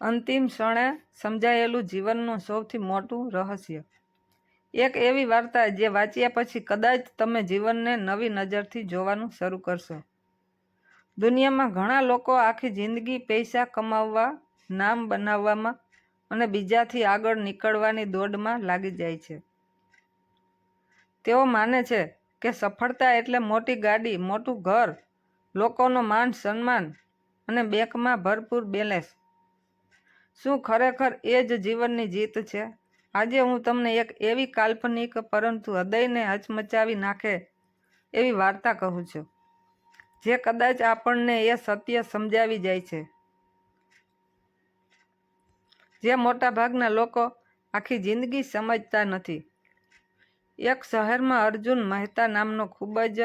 અંતિમ ક્ષણે સમજાયેલું જીવનનું સૌથી મોટું રહસ્ય. એક એવી વાર્તા જે વાંચ્યા પછી કદાચ તમે જીવનને નવી નજરથી જોવાનું શરૂ કરશો. દુનિયામાં ઘણા લોકો આખી જિંદગી પૈસા કમાવવા, નામ બનાવવામાં અને બીજાથી આગળ નીકળવાની દોડમાં લાગી જાય છે. તેઓ માને છે કે સફળતા એટલે મોટી ગાડી, મોટું ઘર, લોકોનો માન સન્માન અને બેંકમાં ભરપૂર બેલેન્સ. શું ખરેખર એ જ જીવનની જીત છે? આજે હું તમને એક એવી કાલ્પનિક પરંતુ હૃદયને હચમચાવી નાખે એવી વાર્તા કહું છું, જે કદાચ આપણને એ સત્ય સમજાવી જાય છે જે મોટાભાગના લોકો આખી જિંદગી સમજતા નથી. એક શહેરમાં અર્જુન મહેતા નામનો ખૂબ જ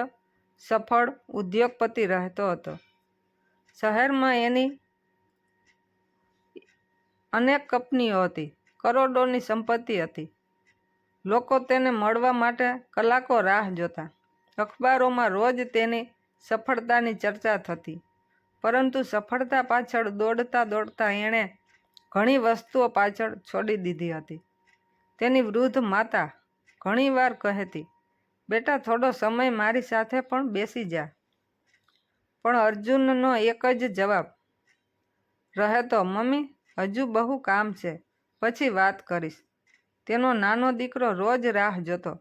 સફળ ઉદ્યોગપતિ રહેતો હતો. શહેરમાં એની અનેક કંપનીઓ હતી, કરોડોની સંપત્તિ હતી. લોકો તેને મળવા માટે કલાકો રાહ જોતા. અખબારોમાં રોજ તેની સફળતાની ચર્ચા થતી. પરંતુ સફળતા પાછળ દોડતા દોડતા એણે ઘણી વસ્તુઓ પાછળ છોડી દીધી હતી. તેની વૃદ્ધ માતા ઘણીવાર કહેતી, બેટા થોડો સમય મારી સાથે પણ બેસી જા. પણ અર્જુનનો એક જ જવાબ રહેતો, મમ્મી હજુ બહુ કામ છે, પછી વાત કરીશ. તેનો નાનો દીકરો રોજ રાહ જોતો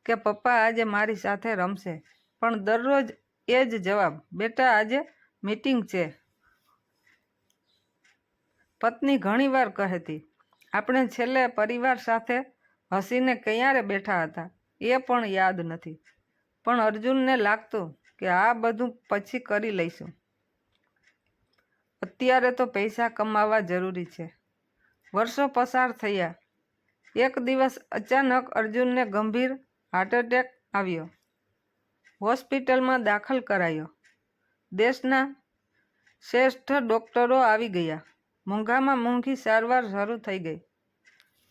કે પપ્પા આજે મારી સાથે રમશે, પણ દરરોજ એ જ જવાબ, બેટા આજે મીટિંગ છે. પત્ની ઘણીવાર કહેતી, આપણે છેલ્લે પરિવાર સાથે હસીને ક્યારે બેઠા હતા એ પણ યાદ નથી. પણ અર્જુનને લાગતું કે આ બધું પછી કરી લઈશું. અત્યારે તો પૈસા કમાવા જરૂરી છે. વર્ષો પસાર થયા. એક દિવસ અચાનક અર્જુનને ગંભીર હાર્ટ એટેક આવ્યો. હોસ્પિટલમાં દાખલ કરાયો. દેશના શ્રેષ્ઠ ડોક્ટરો આવી ગયા. મોંઘામાં મોંઘી સારવાર શરૂ થઈ ગઈ.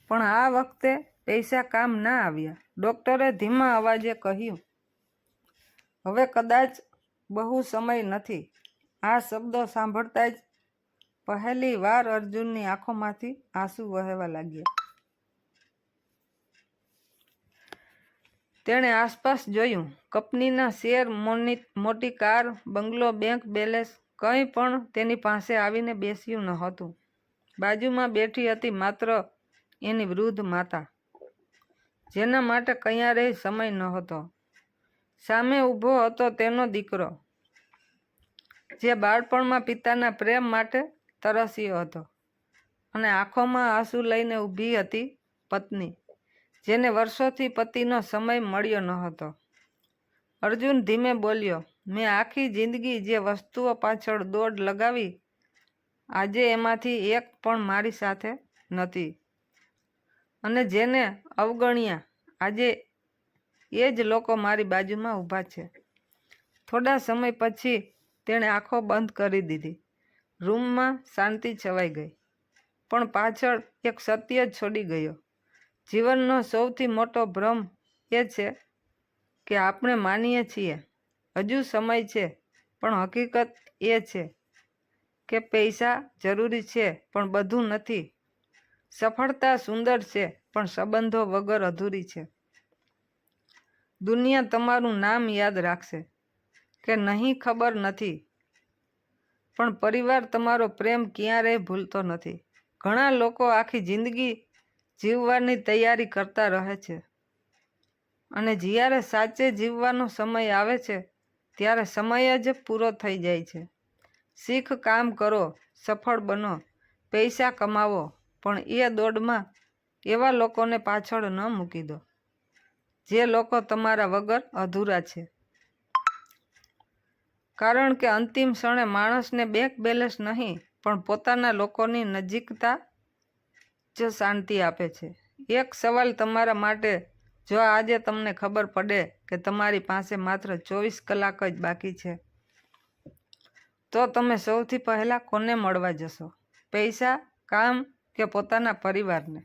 પણ આ વખતે પૈસા કામ ના આવ્યા. ડોક્ટરે ધીમા અવાજે કહ્યું, હવે કદાચ બહુ સમય નથી. આ શબ્દો સાંભળતા જ પહેલી વાર અર્જુનની આંખોમાંથી આંસુ વહેવા લાગ્યા. તેણે આસપાસ જોયું. કંપનીના શેર, મોટી કાર, બંગલો, બેંક બેલેન્સ, કંઈ પણ તેની પાસે આવીને બેસ્યું નહોતું. બાજુમાં બેઠી હતી માત્ર એની વૃદ્ધ માતા, જેના માટે ક્યારેય સમય નહોતો. સામે ઊભો હતો તેનો દીકરો, જે બાળપણમાં પિતાના પ્રેમ માટે તરસ્યો હતો. અને આંખોમાં આંસુ લઈને ઊભી હતી પત્ની, જેને વર્ષોથી પતિનો સમય મળ્યો નહોતો. અર્જુન ધીમે બોલ્યો, મેં આખી જિંદગી જે વસ્તુઓ પાછળ દોડ લગાવી, આજે એમાંથી એક પણ મારી સાથે નથી. અને જેને અવગણ્યા, આજે એ જ લોકો મારી બાજુમાં ઊભા છે. થોડા સમય પછી તેણે આંખો બંધ કરી દીધી. રૂમમાં શાંતિ છવાઈ ગઈ. પણ પાછળ એક સત્ય છોડી ગયો. જીવનનો સૌથી મોટો ભ્રમ એ છે કે આપણે માનીએ છીએ હજુ સમય છે, પણ હકીકત એ છે કે પૈસા જરૂરી છે પણ બધું નથી. સફળતા સુંદર છે પણ સંબંધો વગર અધૂરી છે. દુનિયા તમારું નામ યાદ રાખશે કે નહીં ખબર નથી, પણ પરિવાર તમારો પ્રેમ ક્યારેય ભૂલતો નથી. ઘણા લોકો આખી જિંદગી જીવવાની તૈયારી કરતા રહે છે, અને જ્યારે સાચે જીવવાનો સમય આવે છે ત્યારે સમય જ પૂરો થઈ જાય છે. શીખ, કામ કરો, સફળ બનો, પૈસા કમાવો, પણ એ દોડમાં એવા લોકોને પાછળ ન મૂકી દો, જે લોકો તમારા વગર અધૂરા છે. કારણ કે અંતિમ ક્ષણે માણસને બેંક બેલેન્સ નહીં, પણ પોતાના લોકોની નજીકતા જ શાંતિ આપે છે. એક સવાલ તમારા માટે, જો આજે તમને ખબર પડે કે તમારી પાસે માત્ર 24 કલાક જ બાકી છે, તો તમે સૌથી પહેલા કોને મળવા જશો? પૈસા, કામ કે પોતાના પરિવારને?